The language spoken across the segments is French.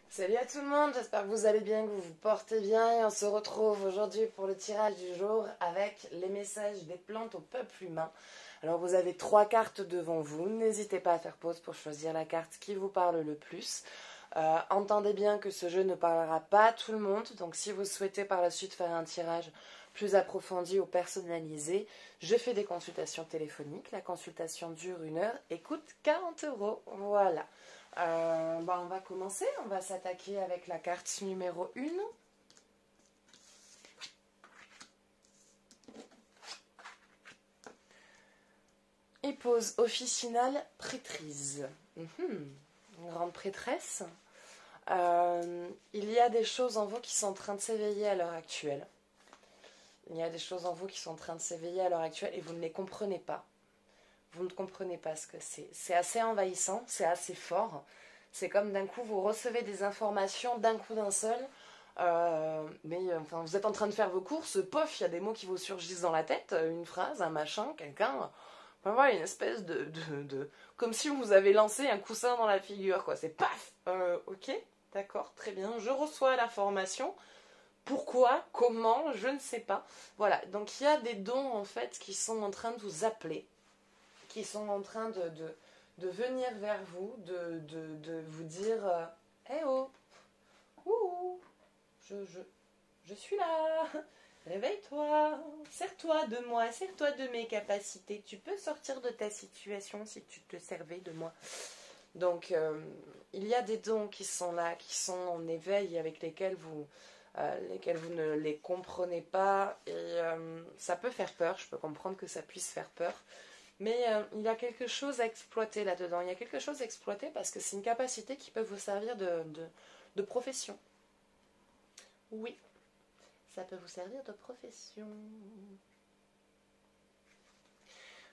Salut à tout le monde, j'espère que vous allez bien, que vous vous portez bien et on se retrouve aujourd'hui pour le tirage du jour avec les messages des plantes au peuple humain. Alors vous avez 3 cartes devant vous, n'hésitez pas à faire pause pour choisir la carte qui vous parle le plus. Entendez bien que ce jeu ne parlera pas à tout le monde, donc si vous souhaitez par la suite faire un tirage plus approfondi ou personnalisé, je fais des consultations téléphoniques. La consultation dure 1 heure et coûte 40 €. Voilà. On va commencer, on va s'attaquer avec la carte numéro 1. Épouse officinale prêtrise. Une grande prêtresse. Il y a des choses en vous qui sont en train de s'éveiller à l'heure actuelle. Il y a des choses en vous qui sont en train de s'éveiller à l'heure actuelle et vous ne les comprenez pas. Vous ne comprenez pas ce que c'est. C'est assez envahissant, c'est assez fort. C'est comme d'un coup, vous recevez des informations d'un coup d'un seul. Vous êtes en train de faire vos courses, pof, il y a des mots qui vous surgissent dans la tête, une phrase, un machin, quelqu'un. Enfin, voilà, une espèce de. Comme si vous avez lancé un coussin dans la figure, quoi. C'est paf. Ok, d'accord, très bien. Je reçois l'information. Pourquoi, comment, je ne sais pas. Voilà, donc il y a des dons en fait qui sont en train de vous appeler, qui sont en train de venir vers vous, de vous dire Eh oh, ouh, je suis là, réveille-toi, sers-toi de moi, sers-toi de mes capacités. Tu peux sortir de ta situation si tu te servais de moi. Donc, il y a des dons qui sont là, qui sont en éveil, avec lesquels vous ne les comprenez pas. Et ça peut faire peur, je peux comprendre que ça puisse faire peur. Mais il y a quelque chose à exploiter là-dedans. Il y a quelque chose à exploiter parce que c'est une capacité qui peut vous servir de profession. Oui, ça peut vous servir de profession.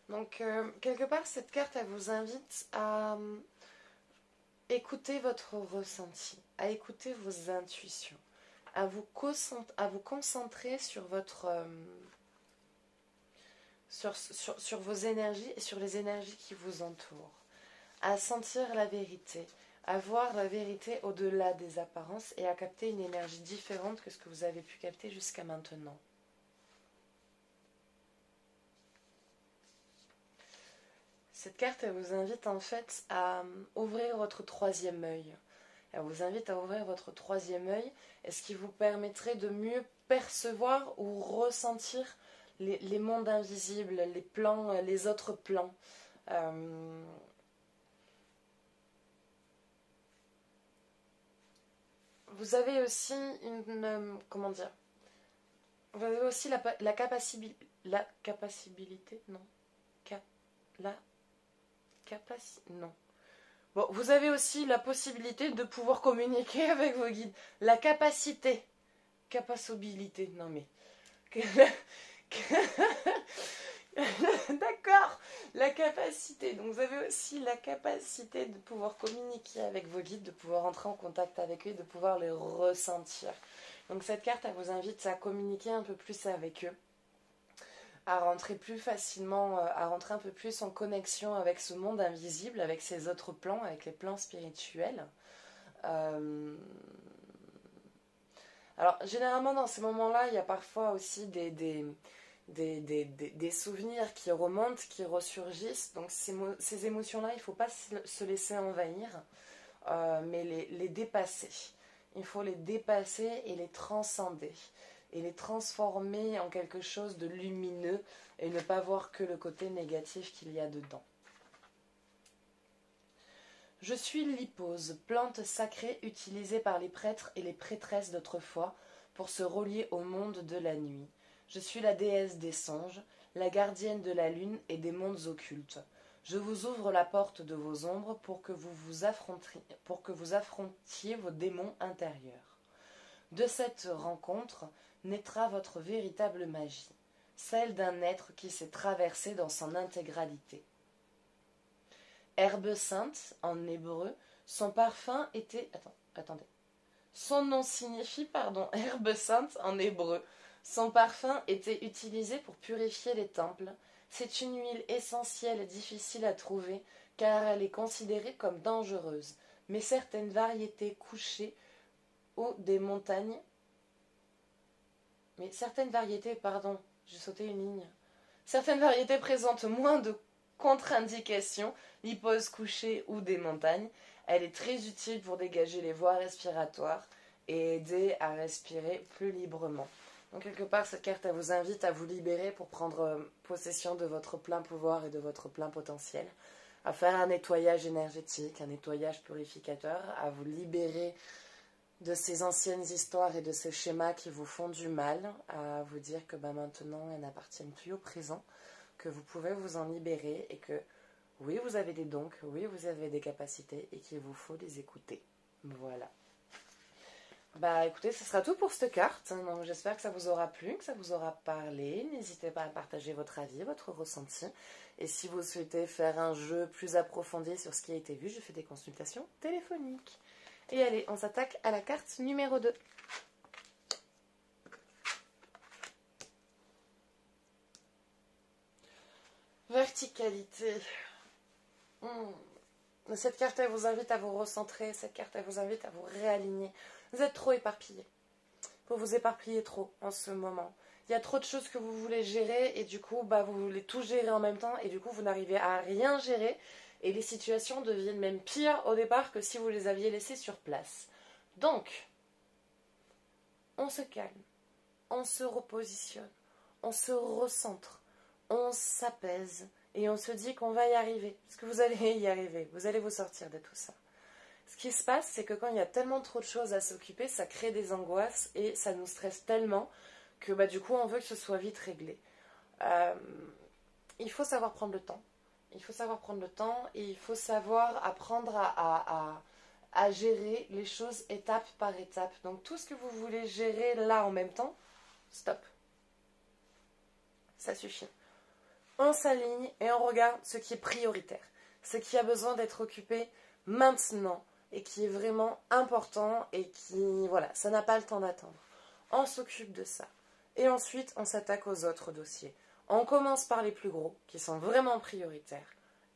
Donc, quelque part, cette carte, elle vous invite à écouter votre ressenti, à écouter vos intuitions, à vous concentrer sur votre... sur vos énergies et sur les énergies qui vous entourent, à sentir la vérité, à voir la vérité au-delà des apparences et à capter une énergie différente que ce que vous avez pu capter jusqu'à maintenant. Cette carte, elle vous invite en fait à ouvrir votre troisième œil. Elle vous invite à ouvrir votre troisième œil, et ce qui vous permettrait de mieux percevoir ou ressentir les mondes invisibles, les plans, les autres plans. Vous avez aussi comment dire, vous avez aussi la capacité, non, Cap, la capacité, non. Bon, vous avez aussi la possibilité de pouvoir communiquer avec vos guides. La capacité, non mais, d'accord, la capacité. Donc vous avez aussi la capacité de pouvoir communiquer avec vos guides, de pouvoir entrer en contact avec eux, de pouvoir les ressentir. Donc cette carte, elle vous invite à communiquer un peu plus avec eux, à rentrer plus facilement, à rentrer un peu plus en connexion avec ce monde invisible, avec ces autres plans, avec les plans spirituels. Euh... Alors généralement dans ces moments-là, il y a parfois aussi des souvenirs qui remontent, qui ressurgissent. Donc ces émotions-là, il ne faut pas se laisser envahir, mais les dépasser. Il faut les dépasser et les transcender. Et les transformer en quelque chose de lumineux et ne pas voir que le côté négatif qu'il y a dedans. Je suis l'hypose, plante sacrée utilisée par les prêtres et les prêtresses d'autrefois pour se relier au monde de la nuit. Je suis la déesse des songes, la gardienne de la lune et des mondes occultes. Je vous ouvre la porte de vos ombres pour que vous affrontiez vos démons intérieurs. De cette rencontre naîtra votre véritable magie, celle d'un être qui s'est traversé dans son intégralité. Herbe sainte, en hébreu, son parfum était... Attendez. Son nom signifie, herbe sainte en hébreu. Son parfum était utilisé pour purifier les temples. C'est une huile essentielle et difficile à trouver, car elle est considérée comme dangereuse. mais certaines variétés couchées ou des montagnes. Mais certaines variétés, pardon, j'ai sauté une ligne. Certaines variétés présentent moins de contre-indications, l'hypose couchée ou des montagnes. Elle est très utile pour dégager les voies respiratoires et aider à respirer plus librement. Donc quelque part, cette carte, elle vous invite à vous libérer pour prendre possession de votre plein pouvoir et de votre plein potentiel, à faire un nettoyage énergétique, un nettoyage purificateur, à vous libérer de ces anciennes histoires et de ces schémas qui vous font du mal, à vous dire que maintenant, elles n'appartiennent plus au présent, que vous pouvez vous en libérer et que oui, vous avez des dons, que oui, vous avez des capacités et qu'il vous faut les écouter. Voilà. Bah écoutez, ce sera tout pour cette carte. Donc j'espère que ça vous aura plu, que ça vous aura parlé. N'hésitez pas à partager votre avis, votre ressenti. Et si vous souhaitez faire un jeu plus approfondi sur ce qui a été vu, je fais des consultations téléphoniques. Et allez, on s'attaque à la carte numéro 2. Verticalité. Cette carte, elle vous invite à vous recentrer. Cette carte, elle vous invite à vous réaligner. Vous êtes trop éparpillé. Vous vous éparpillez trop en ce moment. Il y a trop de choses que vous voulez gérer et du coup, vous voulez tout gérer en même temps et du coup, vous n'arrivez à rien gérer et les situations deviennent même pires au départ que si vous les aviez laissées sur place. Donc, on se calme, on se repositionne, on se recentre, on s'apaise et on se dit qu'on va y arriver. Parce que vous allez y arriver, vous allez vous sortir de tout ça. Ce qui se passe, c'est que quand il y a tellement trop de choses à s'occuper, ça crée des angoisses et ça nous stresse tellement que du coup on veut que ce soit vite réglé. Il faut savoir prendre le temps. Il faut savoir prendre le temps et il faut savoir apprendre à gérer les choses étape par étape. Donc tout ce que vous voulez gérer là en même temps, stop. Ça suffit. On s'aligne et on regarde ce qui est prioritaire. Ce qui a besoin d'être occupé maintenant et qui est vraiment important et qui, voilà, ça n'a pas le temps d'attendre. On s'occupe de ça. Et ensuite, on s'attaque aux autres dossiers. On commence par les plus gros, qui sont vraiment prioritaires.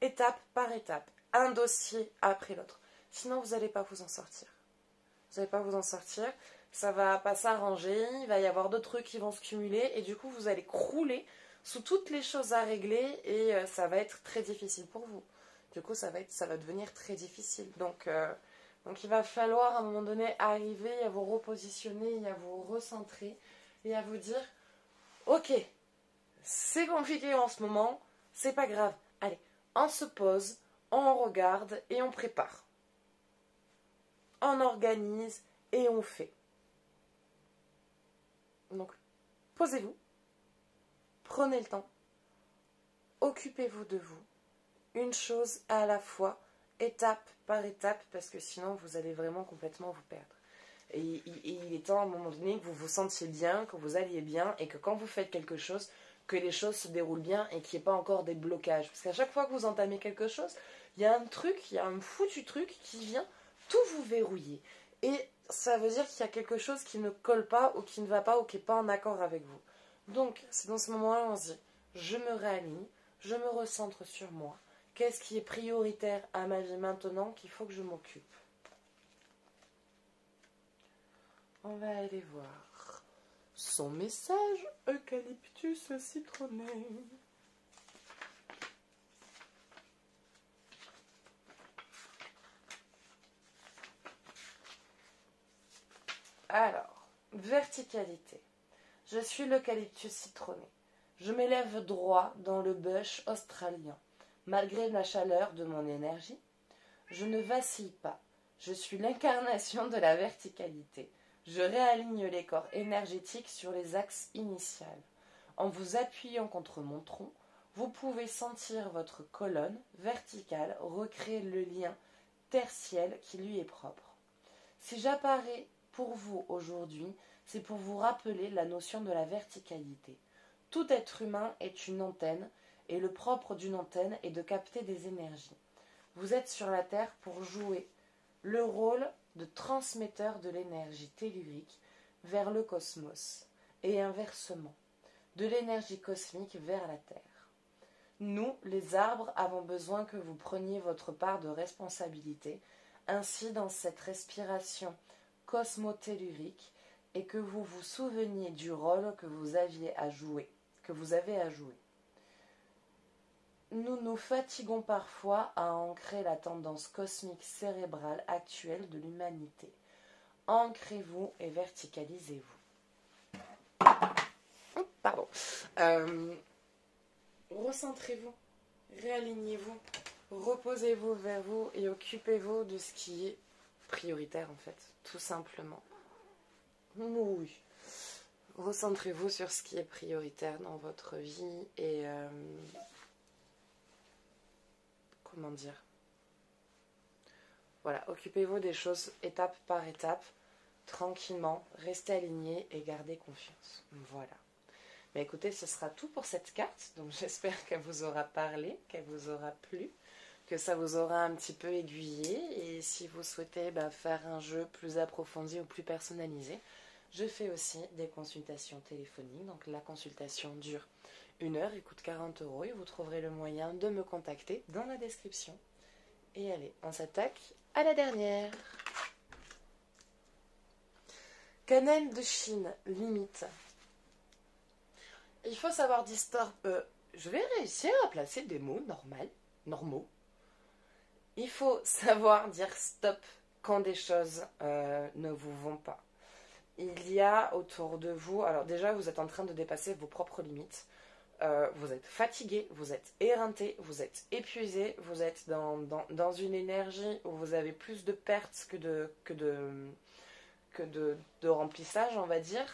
Étape par étape, un dossier après l'autre. Sinon, vous n'allez pas vous en sortir. Vous n'allez pas vous en sortir, ça va pas s'arranger, il va y avoir d'autres trucs qui vont se cumuler, et du coup, vous allez crouler sous toutes les choses à régler, et ça va être très difficile pour vous. Du coup, ça va devenir très difficile. Donc il va falloir à un moment donné arriver à vous repositionner, à vous recentrer, et à vous dire, ok, c'est compliqué en ce moment, c'est pas grave. Allez, on se pose, on regarde et on prépare. On organise et on fait. Donc, posez-vous, prenez le temps, occupez-vous de vous, une chose à la fois, étape par étape, parce que sinon vous allez vraiment complètement vous perdre. Et il est temps à un moment donné que vous vous sentiez bien, que vous alliez bien, et que quand vous faites quelque chose, que les choses se déroulent bien et qu'il n'y ait pas encore des blocages. Parce qu'à chaque fois que vous entamez quelque chose, il y a un foutu truc qui vient tout vous verrouiller. Et ça veut dire qu'il y a quelque chose qui ne colle pas ou qui ne va pas ou qui n'est pas en accord avec vous. Donc, c'est dans ce moment-là où on se dit, je me réaligne, je me recentre sur moi. Qu'est-ce qui est prioritaire à ma vie maintenant qu'il faut que je m'occupe? On va aller voir son message eucalyptus citronné. Alors, verticalité. Je suis l'eucalyptus citronné. Je m'élève droit dans le bush australien. Malgré la chaleur de mon énergie, je ne vacille pas. Je suis l'incarnation de la verticalité. Je réaligne les corps énergétiques sur les axes initiaux. En vous appuyant contre mon tronc, vous pouvez sentir votre colonne verticale recréer le lien tertiel qui lui est propre. Si j'apparais pour vous aujourd'hui, c'est pour vous rappeler la notion de la verticalité. Tout être humain est une antenne, et le propre d'une antenne est de capter des énergies. Vous êtes sur la Terre pour jouer le rôle de transmetteur de l'énergie tellurique vers le cosmos, et inversement, de l'énergie cosmique vers la Terre. Nous, les arbres, avons besoin que vous preniez votre part de responsabilité, ainsi dans cette respiration cosmotellurique et que vous vous souveniez du rôle que vous aviez à jouer, que vous avez à jouer. Nous nous fatiguons parfois à ancrer la tendance cosmique cérébrale actuelle de l'humanité. Ancrez-vous et verticalisez-vous. Pardon. Recentrez-vous, réalignez-vous, reposez-vous vers vous et occupez-vous de ce qui est prioritaire en fait, tout simplement. Oui. Recentrez-vous sur ce qui est prioritaire dans votre vie et comment dire, voilà, occupez-vous des choses étape par étape, tranquillement, restez alignés et gardez confiance. Voilà. Mais écoutez, ce sera tout pour cette carte, donc j'espère qu'elle vous aura parlé, qu'elle vous aura plu, que ça vous aura un petit peu aiguillé, et si vous souhaitez faire un jeu plus approfondi ou plus personnalisé, je fais aussi des consultations téléphoniques, donc la consultation dure 1 heure, il coûte 40 € et vous trouverez le moyen de me contacter dans la description. Et allez, on s'attaque à la dernière. Canal de Chine, limite. Il faut savoir je vais réussir à placer des mots normaux. Il faut savoir dire stop quand des choses ne vous vont pas. Il y a autour de vous, alors déjà vous êtes en train de dépasser vos propres limites. Vous êtes fatigué, vous êtes éreinté, vous êtes épuisé, vous êtes dans une énergie où vous avez plus de pertes que de remplissage, on va dire.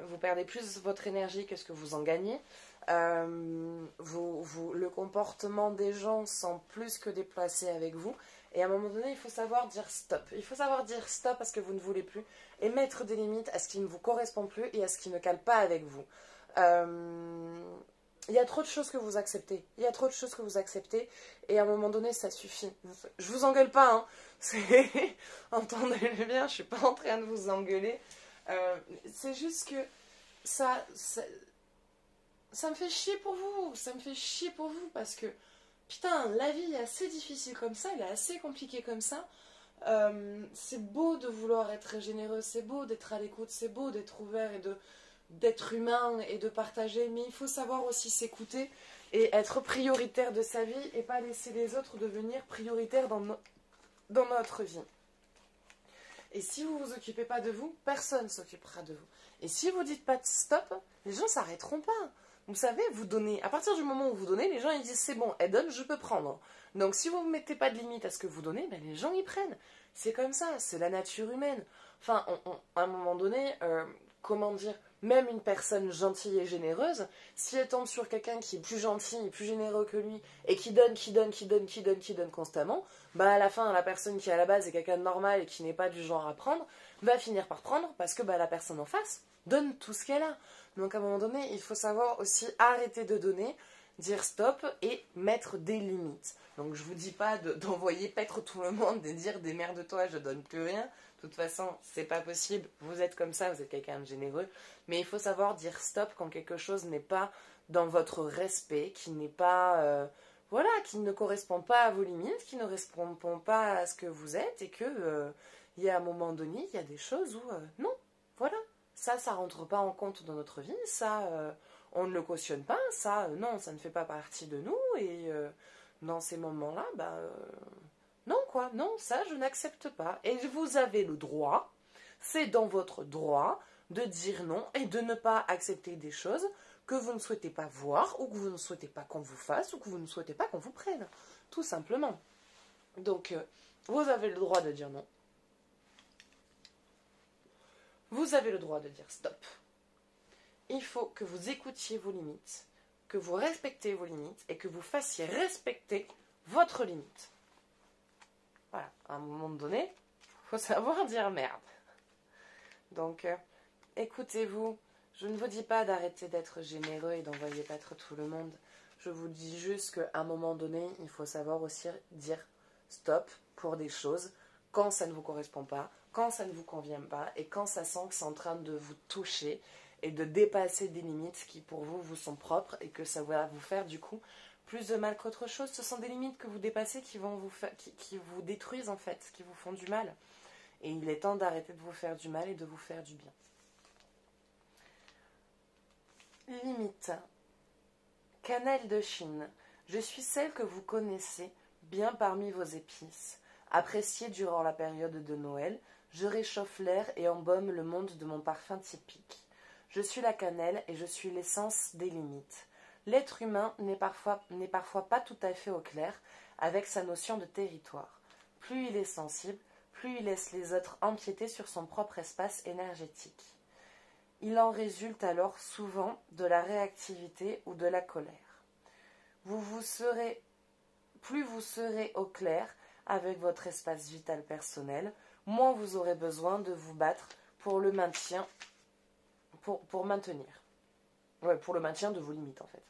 Vous perdez plus votre énergie que ce que vous en gagnez. Le comportement des gens semble plus que déplacé avec vous. Et à un moment donné, il faut savoir dire stop. Il faut savoir dire stop à ce que vous ne voulez plus et mettre des limites à ce qui ne vous correspond plus et à ce qui ne cale pas avec vous. Il y a trop de choses que vous acceptez. Il y a trop de choses que vous acceptez. Et à un moment donné, ça suffit. Je vous engueule pas, hein. Entendez-le bien, je suis pas en train de vous engueuler. C'est juste que ça me fait chier pour vous. Ça me fait chier pour vous parce que, putain, la vie est assez difficile comme ça. Elle est assez compliquée comme ça. C'est beau de vouloir être généreux. C'est beau d'être à l'écoute. C'est beau d'être ouvert et d'être humain et de partager, mais il faut savoir aussi s'écouter et être prioritaire de sa vie et pas laisser les autres devenir prioritaires dans notre vie. Et si vous ne vous occupez pas de vous, personne ne s'occupera de vous. Et si vous ne dites pas de stop, les gens ne s'arrêteront pas. Vous savez, vous donnez, à partir du moment où vous donnez, les gens ils disent c'est bon, elle donne, je peux prendre. Donc si vous ne mettez pas de limite à ce que vous donnez, les gens y prennent. C'est comme ça, c'est la nature humaine. Enfin, à un moment donné, comment dire, même une personne gentille et généreuse, si elle tombe sur quelqu'un qui est plus gentil et plus généreux que lui, et qui donne constamment, à la fin, la personne qui à la base est quelqu'un de normal et qui n'est pas du genre à prendre, va finir par prendre parce que la personne en face donne tout ce qu'elle a. Donc à un moment donné, il faut savoir aussi arrêter de donner, dire stop et mettre des limites. Donc je vous dis pas d'envoyer paître tout le monde et dire démerde-toi, je donne plus rien. De toute façon, c'est pas possible. Vous êtes comme ça, vous êtes quelqu'un de généreux. Mais il faut savoir dire stop quand quelque chose n'est pas dans votre respect, qui n'est pas, qui ne correspond pas à vos limites, qui ne correspond pas à ce que vous êtes, et que il y a un moment donné, il y a des choses où non, voilà, ça rentre pas en compte dans notre vie, ça, on ne le cautionne pas, ça, non, ça ne fait pas partie de nous, et dans ces moments-là, non, quoi, non, ça, je n'accepte pas. Et vous avez le droit, c'est dans votre droit, de dire non et de ne pas accepter des choses que vous ne souhaitez pas voir, ou que vous ne souhaitez pas qu'on vous fasse, ou que vous ne souhaitez pas qu'on vous prenne. Tout simplement. Donc, vous avez le droit de dire non. Vous avez le droit de dire stop. Il faut que vous écoutiez vos limites, que vous respectez vos limites, et que vous fassiez respecter votre limite. Voilà, à un moment donné, il faut savoir dire merde. Donc, écoutez-vous, je ne vous dis pas d'arrêter d'être généreux et d'envoyer paître tout le monde. Je vous dis juste qu'à un moment donné, il faut savoir aussi dire stop pour des choses quand ça ne vous correspond pas, quand ça ne vous convient pas et quand ça sent que c'est en train de vous toucher et de dépasser des limites qui pour vous sont propres et que ça va vous faire du coup plus de mal qu'autre chose. Ce sont des limites que vous dépassez qui vont qui vous détruisent en fait, qui vous font du mal. Et il est temps d'arrêter de vous faire du mal et de vous faire du bien. Limite. Cannelle de Chine. Je suis celle que vous connaissez bien parmi vos épices. Appréciée durant la période de Noël, je réchauffe l'air et embaume le monde de mon parfum typique. Je suis la cannelle et je suis l'essence des limites. L'être humain n'est parfois pas tout à fait au clair avec sa notion de territoire. Plus il est sensible, plus il laisse les autres empiéter sur son propre espace énergétique. Il en résulte alors souvent de la réactivité ou de la colère. Plus vous serez au clair avec votre espace vital personnel, moins vous aurez besoin de vous battre pour le maintien, pour maintenir. Ouais, pour le maintien de vos limites en fait.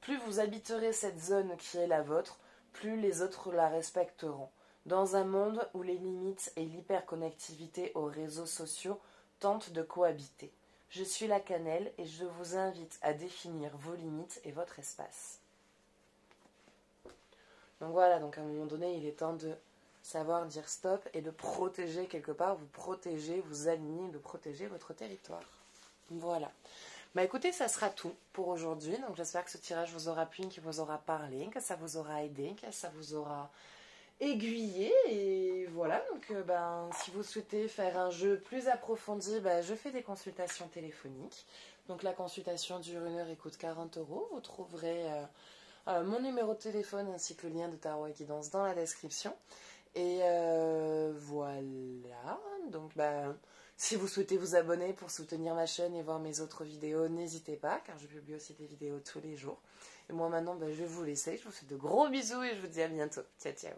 Plus vous habiterez cette zone qui est la vôtre, plus les autres la respecteront. Dans un monde où les limites et l'hyperconnectivité aux réseaux sociaux tentent de cohabiter. Je suis la cannelle et je vous invite à définir vos limites et votre espace. Donc voilà, donc à un moment donné, il est temps de savoir dire stop et de protéger quelque part, vous protéger, vous aligner, de protéger votre territoire. Voilà. Bah écoutez, ça sera tout pour aujourd'hui. Donc j'espère que ce tirage vous aura plu, qu'il vous aura parlé, que ça vous aura aidé, que ça vous aura aiguillé. Et voilà, donc si vous souhaitez faire un jeu plus approfondi, je fais des consultations téléphoniques. Donc la consultation dure 1 heure et coûte 40 €. Vous trouverez mon numéro de téléphone ainsi que le lien de Tarot et Guidance dans la description. Et voilà, donc si vous souhaitez vous abonner pour soutenir ma chaîne et voir mes autres vidéos, n'hésitez pas, car je publie aussi des vidéos tous les jours. Et moi maintenant, je vais vous laisser, je vous fais de gros bisous et je vous dis à bientôt. Ciao, ciao.